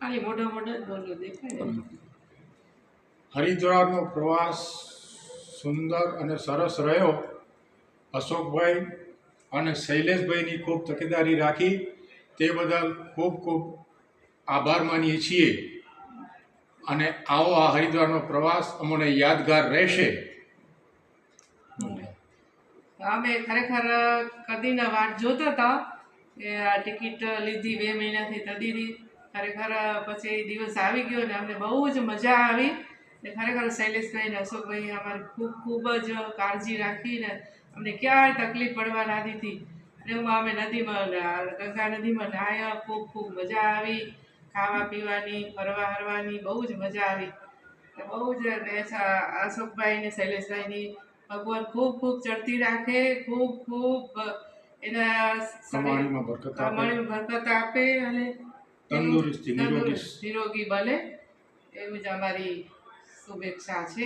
ખાલી મોઢો મોઢો જ બોલો દેખાય ને. હરિદ્વારનો પ્રવાસ સુંદર અને સરસ રહ્યો. અશોકભાઈ અને શૈલેષભાઈની ખૂબ તકેદારી રાખી તે બદલ ખૂબ ખૂબ આભાર માનીએ છીએ. અને આવો આ હરિદ્વારનો પ્રવાસ અમને યાદગાર રહેશે. અમે ખરેખર કદીના વાટ જોતા હતા કે આ ટિકિટ લીધી 2 મહિનાથી તદીની. ખરેખર પછી દિવસ આવી ગયો ને અમને બહુ જ મજા આવી. ને ખરેખર શૈલેષભાઈ ને અશોકભાઈ અમારી ખૂબ ખૂબ જ કાળજી રાખીને અમને ક્યાંય તકલીફ પડવા ના દીધી. અને એમાં અમે નદીમાં ગંગા નદીમાં નાહ્યા. ખૂબ ખૂબ મજા આવી. ખાવા પીવાની, ફરવા હરવાની બહુ જ મજા આવી. બહુ જ અશોકભાઈ ને શૈલેષભાઈની ભગવાન ખૂબ ખૂબ ચડતી રાખે, ખૂબ ખૂબ એના કમાણીમાં બરકત આપે અને તંદુરસ્તી નિરોગી નિરોગી બને એવું જ અમારી શુભેચ્છા છે.